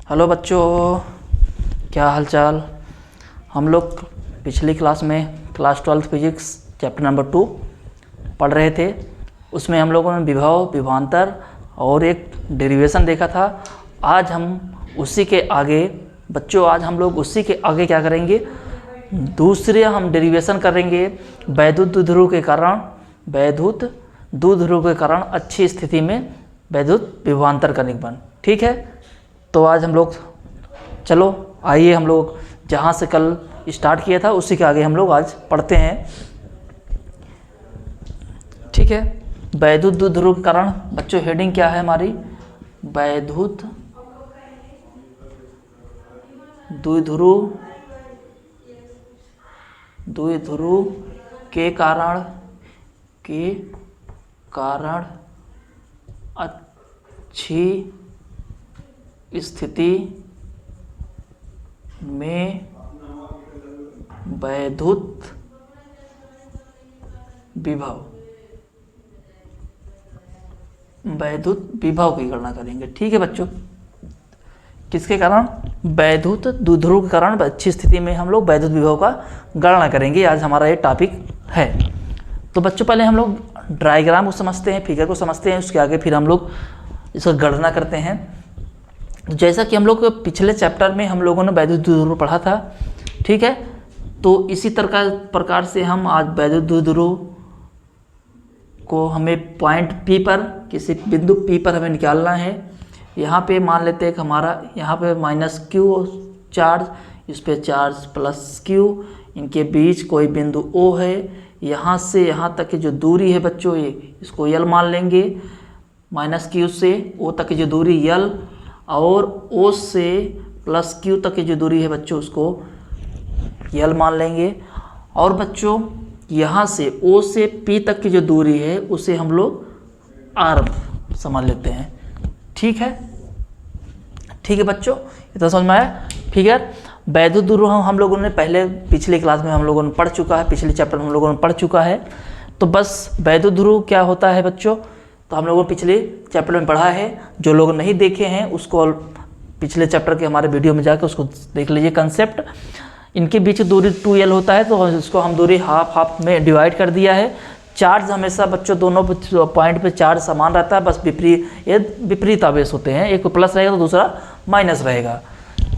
Hello बच्चों, क्या हाल चाल। हम लोग पिछली क्लास में क्लास 12 फिजिक्स चैप्टर नंबर 2 पढ़ रहे थे। उसमें हम लोगों ने विभव, विभवांतर और एक डेरिवेशन देखा था। आज हम उसी के आगे बच्चों क्या करेंगे, दूसरे हम डेरिवेशन करेंगे वैद्युत द्विध्रुव के कारण अच्छी स्थिति में वैद्युत विभवांतर का निगमन। ठीक है, तो आज हम लोग चलो आइए हम लोग जहाँ से कल स्टार्ट किया था उसी के आगे हम लोग आज पढ़ते हैं। ठीक है, वैद्युत द्विध्रुव के कारण बच्चों हेडिंग क्या है हमारी, वैद्युत द्विध्रुव के कारण अच्छी स्थिति में वैद्युत विभव की गणना करेंगे। ठीक है बच्चों, किसके कारण, वैद्युत द्विध्रुव के कारण अच्छी स्थिति में हम लोग वैद्युत विभव का गणना करेंगे। आज हमारा ये टॉपिक है। तो बच्चों पहले हम लोग डायग्राम को समझते हैं, फिगर को समझते हैं, उसके आगे फिर हम लोग इसका गणना करते हैं। जैसा कि हम लोग पिछले चैप्टर में हम लोगों ने वैद्युत द्विध्रुव पढ़ा था। ठीक है, तो इसी प्रकार से हम आज वैद्युत द्विध्रुव को हमें पॉइंट P पर, किसी बिंदु P पर हमें निकालना है। यहाँ पे मान लेते हैं कि हमारा यहाँ पे -Q चार्ज, इस पे चार्ज +Q, इनके बीच कोई बिंदु O है। यहाँ से यहाँ तक की जो दूरी है बच्चों, ये इसको L मान लेंगे। -Q से O तक की जो दूरी L, और O से +Q तक की जो दूरी है बच्चों उसको L मान लेंगे। और बच्चों यहाँ से O से P तक की जो दूरी है उसे हम लोग R समझ लेते हैं। ठीक है बच्चों, इतना समझ में आया। फिगर वैद्युत द्विध्रुव हम लोगों ने पहले पिछली क्लास में हम लोगों ने पढ़ चुका है, पिछले चैप्टर में हम लोगों ने पढ़ चुका है। तो बस वैद्युत द्विध्रुव क्या होता है बच्चों, तो हम लोगों ने पिछले चैप्टर में पढ़ा है। जो लोग नहीं देखे हैं उसको पिछले चैप्टर के हमारे वीडियो में जाकर उसको देख लीजिए कंसेप्ट। इनके बीच दूरी 2L होता है, तो इसको हम दूरी हाफ में डिवाइड कर दिया है। चार्ज हमेशा बच्चों दोनों पॉइंट पे चार्ज समान रहता है, बस विपरीत आवेश होते हैं, एक प्लस रहेगा तो दूसरा माइनस रहेगा।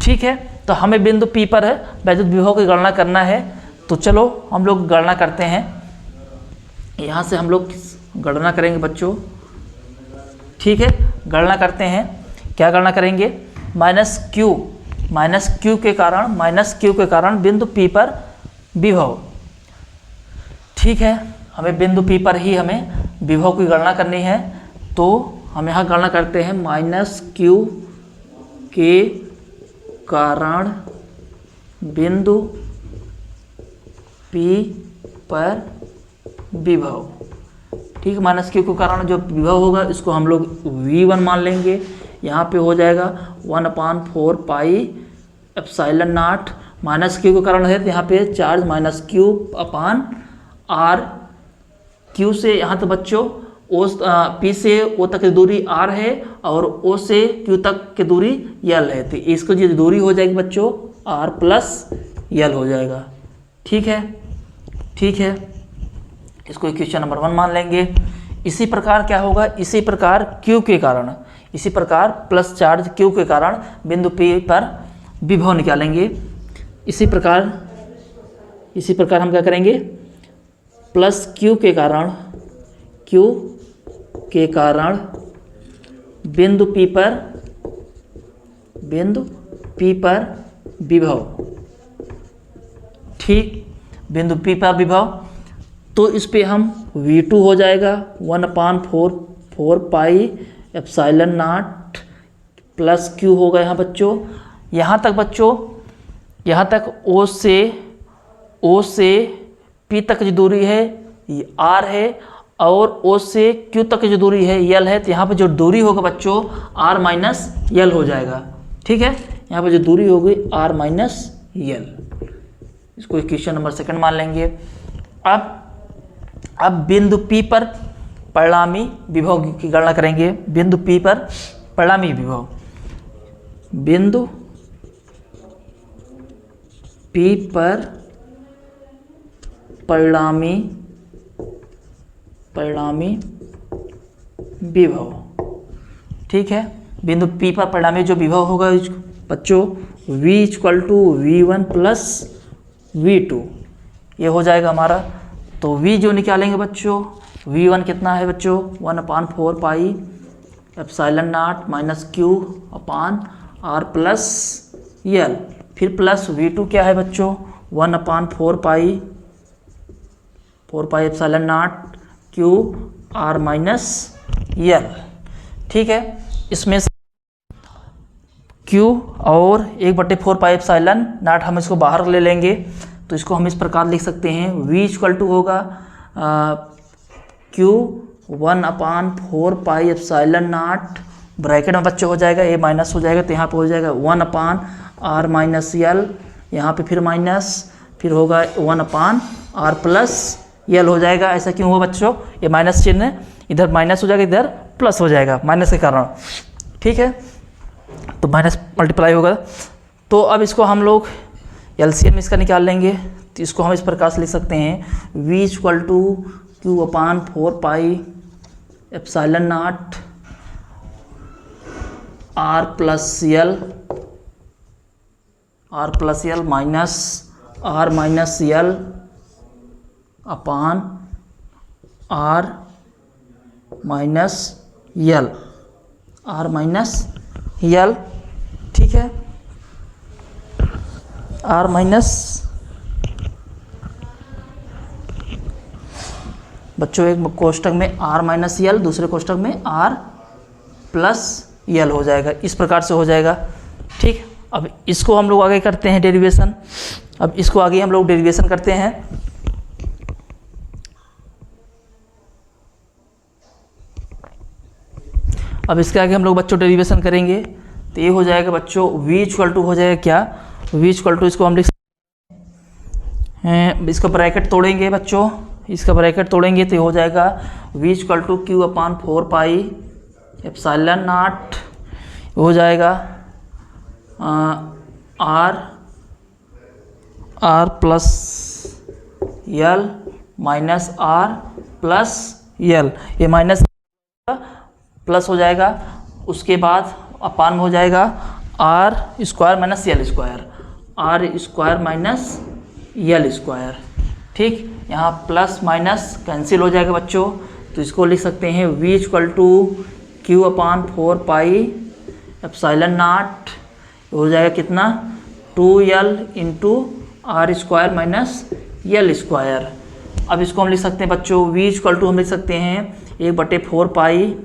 ठीक है, तो हमें बिंदु P पर है वैद्युत विभव की गणना करना है। तो चलो हम लोग गणना करते हैं। यहाँ से हम लोग गणना करेंगे बच्चों। ठीक है, गणना करते हैं। क्या गणना करेंगे, -Q के कारण बिंदु P पर विभव। ठीक है, हमें बिंदु P पर ही हमें विभव की गणना करनी है। तो हम यहाँ गणना करते हैं -Q के कारण बिंदु P पर विभव। ठीक है, -Q के कारण जो विभव होगा इसको हम लोग V1 मान लेंगे। यहाँ पे हो जाएगा 1/4 पाई एप्सिलॉन नॉट। -Q के कारण है तो यहाँ पे चार्ज -Q/R। Q से यहाँ तो बच्चों P से O तक की दूरी R है और O से Q तक की दूरी L है, तो इसको जो दूरी हो जाएगी बच्चों R + L हो जाएगा। ठीक है, इसको इक्वेशन नंबर 1 मान लेंगे। इसी प्रकार क्या होगा, इसी प्रकार प्लस चार्ज Q के कारण बिंदु P पर विभव निकालेंगे। इसी प्रकार हम क्या करेंगे, +Q के कारण बिंदु P पर विभव। ठीक, बिंदु P पर विभव, तो इस पे हम V2 हो जाएगा 1/4 पाई एप्सिलॉन नॉट +Q होगा यहाँ बच्चों। यहाँ तक O से P तक की दूरी है ये R है, और O से Q तक की जो दूरी है L है, तो यहाँ पे जो दूरी होगा बच्चों R - L हो जाएगा। ठीक है, यहाँ पे जो दूरी होगी R - L, इसको इक्वेशन नंबर 2 मान लेंगे। अब बिंदु P पर परिणामी विभव की गणना करेंगे। बिंदु P पर परिणामी विभव, बिंदु P पर परिणामी विभव। ठीक है, बिंदु P पर परिणामी जो विभव होगा बच्चों V equal to V1 plus V2, ये हो जाएगा हमारा। तो V जो निकालेंगे बच्चों, V1 कितना है बच्चों, 1/4 pi epsilon naught minus Q अपान R प्लस L, फिर प्लस V2 क्या है बच्चों, 1/4 pi epsilon not Q R minus L। ठीक है, इसमें Q और 1/4 पाई एप्सिलॉन नॉट हम इसको बाहर ले लेंगे, तो इसको हम इस प्रकार लिख सकते हैं, V इक्वल टू होगा Q 1/4 pi epsilon not, bracket में बच्चों हो जाएगा, ये माइनस हो जाएगा तो यहाँ पे हो जाएगा 1/R माइनस L, यहाँ पे फिर माइनस, फिर होगा 1/R प्लस L हो जाएगा। ऐसा क्यों हुआ बच्चों, ये माइनस चिन्ह इधर माइनस हो जाएगा, इधर प्लस हो जाएगा माइनस के कारण। ठीक है, तो माइनस मल्टीप्लाई होगा। तो अब इसको हम लोग एलसीएम इसका निकाल लेंगे, तो इसको हम इस प्रकार से लिख सकते हैं, V equal to Q/4 pi epsilon naught R plus L minus R minus L upon R minus L। ठीक है, R माइनस बच्चों एक कोष्टक में R माइनस L, दूसरे कोष्टक में R प्लस L हो जाएगा, इस प्रकार से हो जाएगा। ठीक, अब इसको हम लोग आगे करते हैं डेरिवेशन। अब इसको आगे हम लोग डेरिवेशन करते हैं। अब इसके आगे हम लोग बच्चों डेरिवेशन करेंगे, तो ये हो जाएगा बच्चों V इक्वल टू हो जाएगा क्या, V इक्वल टू इसको हम लिख सकते हैं, इसका ब्रैकेट तोड़ेंगे बच्चों, इसका ब्रैकेट तोड़ेंगे तो ये हो जाएगा V equal to Q/4 pi epsilon not, हो जाएगा R plus L minus R plus L, ये माइनस प्लस हो जाएगा, उसके बाद अपान में हो जाएगा R square minus L square, R square minus L square. ठीक, यहाँ प्लस माइनस कैंसिल हो जाएगा बच्चों, तो इसको लिख सकते हैं V equal to Q/4 pi epsilon not, हो जाएगा कितना, 2L into R square minus L square. अब इसको हम लिख सकते हैं बच्चों, V इक्वल टू हम लिख सकते हैं 1/4 pi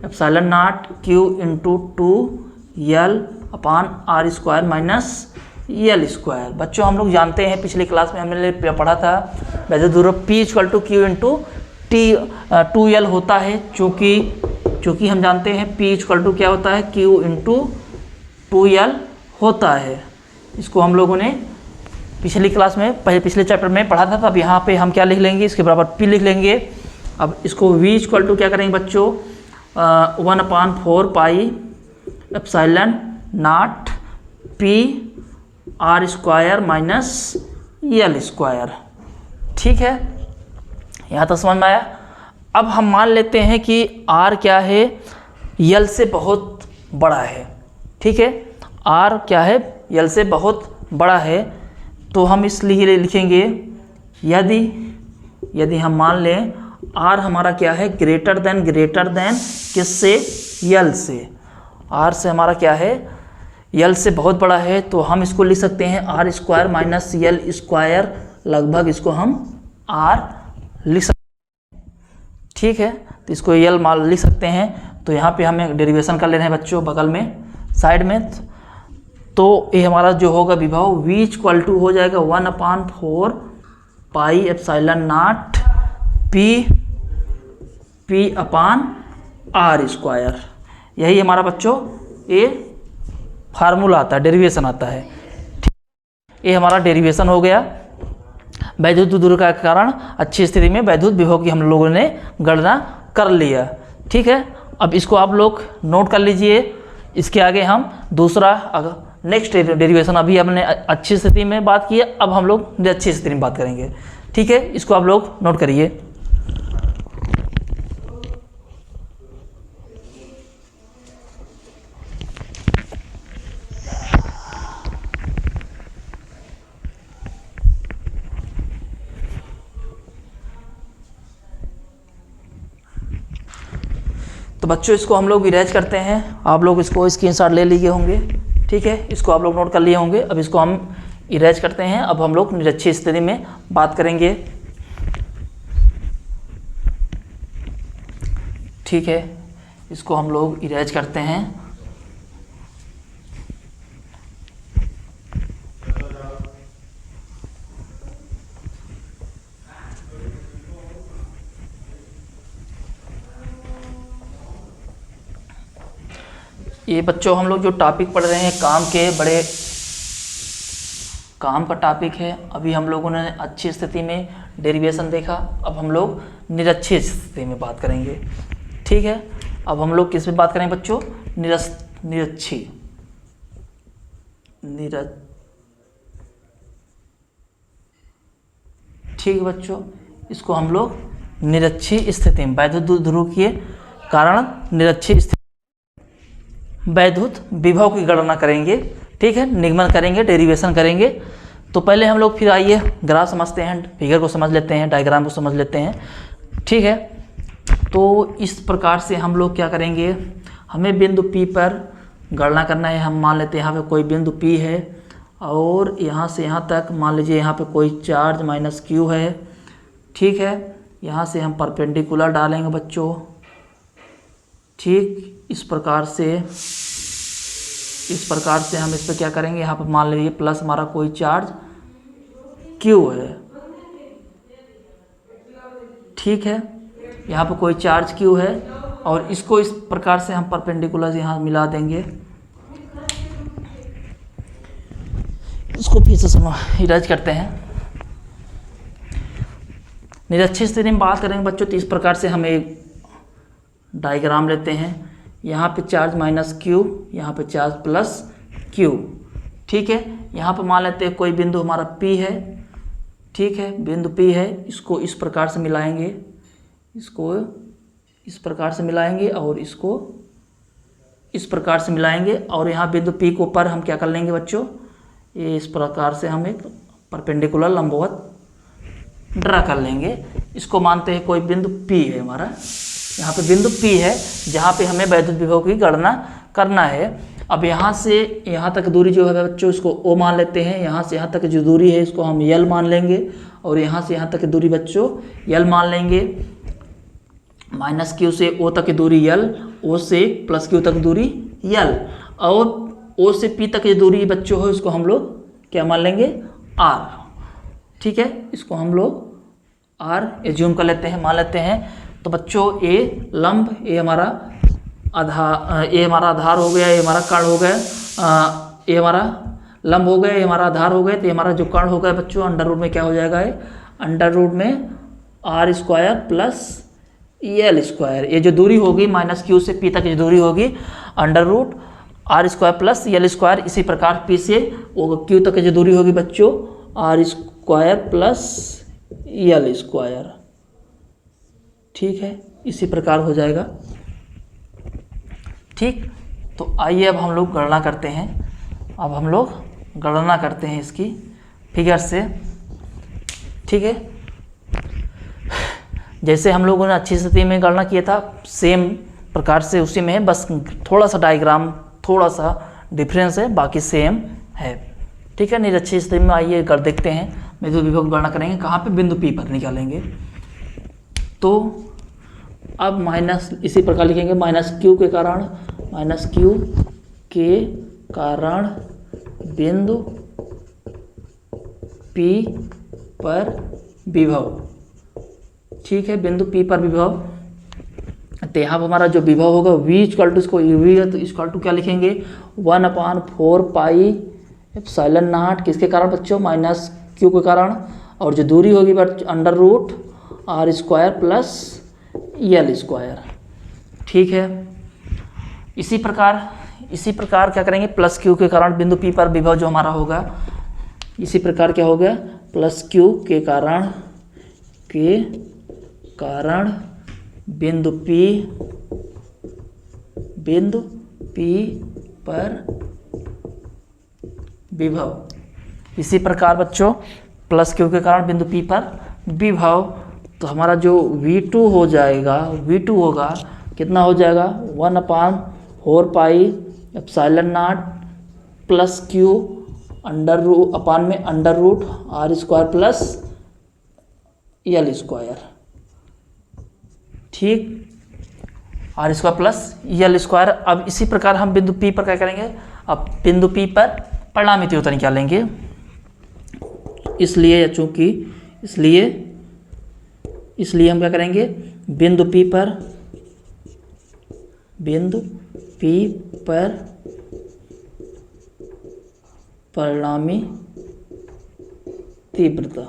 epsilon not Q into 2L upon R square minus L square. बच्चों हम लोग जानते हैं, पिछली क्लास में हमने पढ़ा था वैसे दूर P equal to Q into 2L होता है, चूँकि हम जानते हैं P इक्वल टू क्या होता है, Q इंटू 2L होता है। इसको हम लोगों ने पिछली क्लास में पिछले चैप्टर में पढ़ा था, तो अब यहाँ पे हम क्या लिख लेंगे, इसके बराबर P लिख लेंगे। अब इसको V इक्वल टू क्या करेंगे बच्चों, 1/4 pi epsilon not P R square minus L square. ठीक है, यहाँ तक समझ में आया। अब हम मान लेते हैं कि R क्या है, L से बहुत बड़ा है। ठीक है, R क्या है, L से बहुत बड़ा है, तो हम इसलिए लिखेंगे यदि हम मान लें R हमारा क्या है, ग्रेटर देन किससे, L से, R से हमारा क्या है, L से बहुत बड़ा है, तो हम इसको लिख सकते हैं R square minus L square, लगभग इसको हम R लिख सकते हैं। ठीक है, तो इसको L मान लिख सकते हैं। तो यहाँ पे हमें डेरिवेशन कर ले रहे हैं बच्चों बगल में साइड में, तो ये हमारा जो होगा विभव V इक्वल टू हो जाएगा 1/4 pi epsilon not P upon R square. यही हमारा बच्चों ये फार्मूला आता है, डेरिवेशन आता है। ये हमारा डेरिवेशन हो गया। वैद्युत द्विध्रुव के कारण अच्छी स्थिति में वैद्युत विभव की हम लोगों ने गणना कर लिया। ठीक है, अब इसको आप लोग नोट कर लीजिए, इसके आगे हम दूसरा अगर नेक्स्ट डेरिवेशन, अभी हमने अच्छी स्थिति में बात की है, अब हम लोग अच्छी स्थिति में बात करेंगे। ठीक है, इसको आप लोग नोट करिए। तो बच्चों इसको हम लोग इरेज करते हैं, आप लोग इसको स्क्रीनशॉट ले लिए होंगे। ठीक है, इसको आप लोग नोट कर लिए होंगे। अब इसको हम इरेज करते हैं। अब हम लोग निरक्षीय स्थिति में बात करेंगे। ठीक है, इसको हम लोग इरेज करते हैं। ये बच्चों हम लोग जो टॉपिक पढ़ रहे हैं काम का टॉपिक है। अभी हम लोगों ने अच्छी स्थिति में डेरिवेशन देखा, अब हम लोग निरक्षीय स्थिति में बात करेंगे। ठीक है, अब हम लोग किस में बात करेंगे बच्चों? निरक्षीय। ठीक है बच्चों, इसको हम लोग निरक्षीय स्थिति में वैद्युत ध्रुव के कारण निरक्षीय स्थिति वैद्युत विभव की गणना करेंगे। ठीक है, निगमन करेंगे, डेरिवेशन करेंगे। तो पहले हम लोग फिर आइए ग्राफ समझते हैं, फिगर को समझ लेते हैं, डायग्राम को समझ लेते हैं। ठीक है, तो इस प्रकार से हम लोग क्या करेंगे, हमें बिंदु P पर गणना करना है। हम मान लेते हैं यहाँ पे कोई बिंदु P है और यहाँ से यहाँ तक मान लीजिए यहाँ पे कोई चार्ज माइनस Q है। ठीक है, यहाँ से हम परपेंडिकुलर डालेंगे बच्चों। ठीक, इस प्रकार से हम इस पर क्या करेंगे, यहाँ पर मान लीजिए प्लस हमारा कोई चार्ज Q है। ठीक है, यहाँ पर कोई चार्ज Q है और इसको इस प्रकार से हम परपेंडिकुलर यहाँ मिला देंगे। इसको फिर से इरेज करते हैं। निरक्षीय स्थिति में बात करेंगे बच्चों, तो इस प्रकार से हम एक डायग्राम लेते हैं। यहाँ पे चार्ज माइनस Q, यहाँ पे चार्ज प्लस Q। ठीक है, यहाँ पे मान लेते हैं कोई बिंदु हमारा P है। ठीक है, बिंदु P है, इसको इस प्रकार से मिलाएंगे, इसको इस प्रकार से मिलाएंगे और इसको इस प्रकार से मिलाएंगे। और यहाँ बिंदु P को ऊपर हम क्या कर लेंगे बच्चों, ये इस प्रकार से हम एक परपेंडिकुलर लंबवत ड्रा कर लेंगे। इसको मानते हैं कोई बिंदु P है हमारा, यहाँ पे बिंदु P है जहाँ पे हमें वैद्युत विभव की गणना करना है। अब यहाँ से यहाँ तक दूरी जो है बच्चों, इसको O मान लेते हैं। यहाँ से यहाँ तक जो दूरी है इसको हम L मान लेंगे और यहाँ से यहाँ तक की दूरी बच्चों L मान लेंगे। माइनस Q से O तक की दूरी L, O से प्लस Q तक दूरी L और O से P तक की दूरी बच्चों है, इसको हम लोग क्या मान लेंगे, R। ठीक है, इसको हम लोग R एज्यूम कर लेते हैं, मान लेते हैं। तो बच्चों ए लंब, ए हमारा आधार हो गया, ये हमारा कर्ण हो गया, ये हमारा लंब हो गया, ये हमारा आधार हो गया। तो ये हमारा जो कर्ण हो गया बच्चों, अंडर रूट में क्या हो जाएगा, ये अंडर रूट में R square plus L square. ये जो दूरी होगी माइनस Q से P तक की दूरी होगी under root R square plus L square. इसी प्रकार P से Q तक की जो दूरी होगी बच्चों, R square plus L square. ठीक है, इसी प्रकार हो जाएगा। ठीक, तो आइए अब हम लोग गणना करते हैं। अब हम लोग गणना करते हैं इसकी फिगर से। ठीक है, जैसे हम लोगों ने अच्छी स्थिति में गणना किया था, सेम प्रकार से उसी में है, बस थोड़ा सा डायग्राम थोड़ा सा डिफरेंस है, बाकी सेम है। ठीक है, निरक्षीय स्थिति में आइए कर देखते हैं, वैद्युत विभव की गणना करेंगे। कहाँ पे, बिंदु P पर निकालेंगे। तो अब माइनस इसी प्रकार लिखेंगे, माइनस Q के कारण बिंदु P पर विभव। ठीक है, बिंदु P पर विभव। तो यहाँ पर हमारा जो विभव होगा V इक्वल टू, इसको V है तो इक्वल टू क्या लिखेंगे, 1/4 पाई एप्सिलॉन नॉट, किसके कारण बच्चों, माइनस Q के कारण। और जो दूरी होगी under root R square plus L square. ठीक है, इसी प्रकार इसी प्रकार क्या करेंगे, प्लस क्यू के कारण बिंदु P पर विभव जो हमारा होगा, इसी प्रकार क्या हो गया, प्लस क्यू के कारण बिंदु P पर विभव। इसी प्रकार बच्चों प्लस क्यू के कारण बिंदु P पर विभव, तो हमारा जो V2 हो जाएगा, V2 होगा कितना हो जाएगा, 1/4 pi epsilon naught plus Q under root अपान में under root R square plus L square, ठीक, R square plus L square. अब इसी प्रकार हम बिंदु P पर क्या करेंगे, अब बिंदु P पर परिणामी तीव्रता निकालेंगे, इसलिए या चूंकि इसलिए हम क्या करेंगे, बिंदु P पर परिणामी तीव्रता,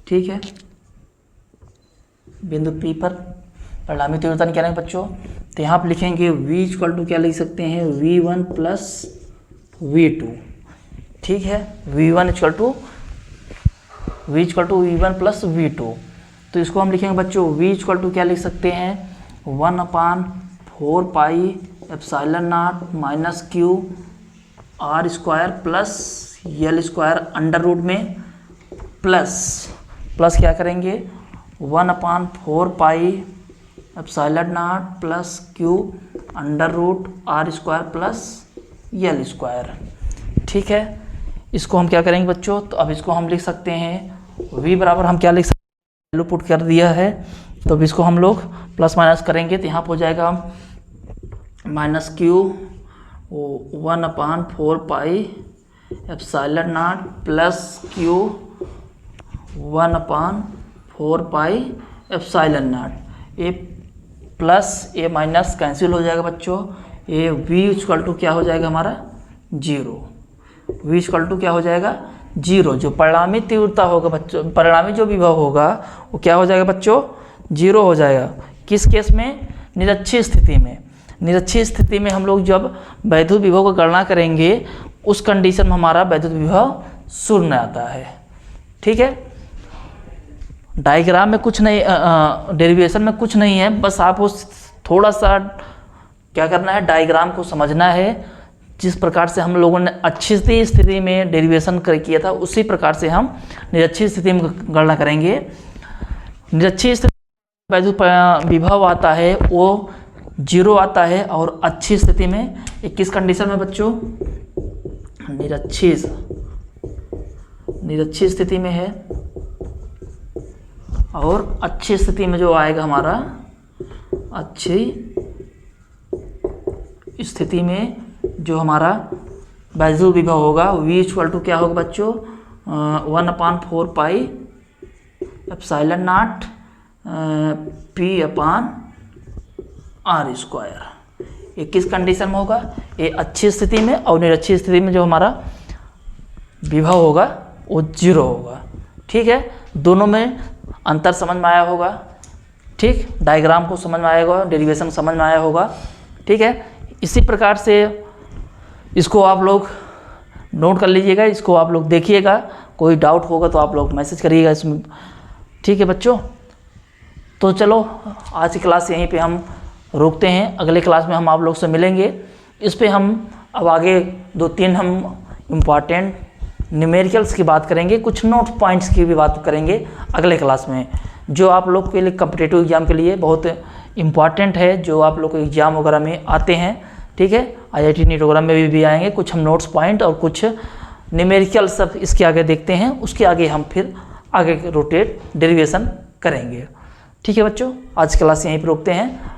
ठीक है, बिंदु P पर परिणामी तीव्रता निकालेंगे बच्चों। तो यहाँ पर लिखेंगे V इक्वल टू क्या लिख सकते हैं, V1 प्लस V2, ठीक है, V1 equal to V1 plus V2। तो इसको हम लिखेंगे बच्चों V इक्वल टू क्या लिख सकते हैं, 1/4 pi epsilon naught minus Q R square plus L square under root में प्लस क्या करेंगे, 1/4 pi epsilon naught plus Q under root R square plus L square, ठीक है। इसको हम क्या करेंगे बच्चों, तो अब इसको हम लिख सकते हैं V बराबर हम क्या लिख सकते हैं, वैल्यू पुट कर दिया है, तो अब इसको हम लोग प्लस माइनस करेंगे, तो यहाँ पर हो जाएगा minus Q 1/4 pi epsilon naught plus Q 1/4 pi epsilon not, A plus A minus cancel हो जाएगा बच्चों, ए V इक्वल टू क्या हो जाएगा हमारा 0, V इक्वल टू क्या हो जाएगा 0। जो परिणामी तीव्रता होगा बच्चों, परिणामी जो विभव होगा वो क्या हो जाएगा बच्चों 0 हो जाएगा। किस केस में, निरक्षीय स्थिति में। निरक्षीय स्थिति में हम लोग जब वैद्युत विभव को गणना करेंगे उस कंडीशन में हमारा वैद्युत विभव शून्य आता है, ठीक है। डायग्राम में कुछ नहीं, डेरिवेशन में कुछ नहीं है, बस आपको थोड़ा सा क्या करना है, डायग्राम को समझना है। जिस प्रकार से हम लोगों ने अच्छी स्थिति में डेरिवेशन किया था उसी प्रकार से हम निरक्षीय स्थिति में गणना करेंगे। निरक्षीय स्थिति में वैद्युत विभव आता है वो 0 आता है, और अच्छी स्थिति में किस कंडीशन में बच्चों, निरक्षीय स्थिति में है, और अच्छी स्थिति में जो आएगा हमारा, अच्छी स्थिति में जो हमारा वैद्युत विभव होगा V इक्वल टू क्या होगा बच्चों 1/4 pi epsilon not P/R square. ये किस कंडीशन में होगा, ये अच्छी स्थिति में, और निरक्षीय स्थिति में जो हमारा विभव होगा वो 0 होगा, ठीक है। दोनों में अंतर समझ में आया होगा, ठीक, डायग्राम को समझ में आया होगा, डेरिवेशन समझ में आया होगा, ठीक है। इसी प्रकार से इसको आप लोग नोट कर लीजिएगा, इसको आप लोग देखिएगा, कोई डाउट होगा तो आप लोग मैसेज करिएगा इसमें, ठीक है बच्चों। तो चलो आज की क्लास यहीं पे हम रोकते हैं, अगले क्लास में हम आप लोग से मिलेंगे। इस पे हम अब आगे 2-3 हम इम्पॉर्टेंट न्यूमेरिकल्स की बात करेंगे, कुछ नोट पॉइंट्स की भी बात करेंगे अगले क्लास में, जो आप लोग के लिए कॉम्पिटिटिव एग्जाम के लिए बहुत इम्पॉर्टेंट है, जो आप लोग को एग्जाम वगैरह में आते हैं, ठीक है। IIT नीट वगैरह में भी आएंगे, कुछ हम नोट्स पॉइंट और कुछ न्यूमेरिकल सब इसके आगे देखते हैं, उसके आगे हम फिर आगे रोटेट डेरिवेशन करेंगे, ठीक है बच्चों। आज क्लास यहीं पर रोकते हैं।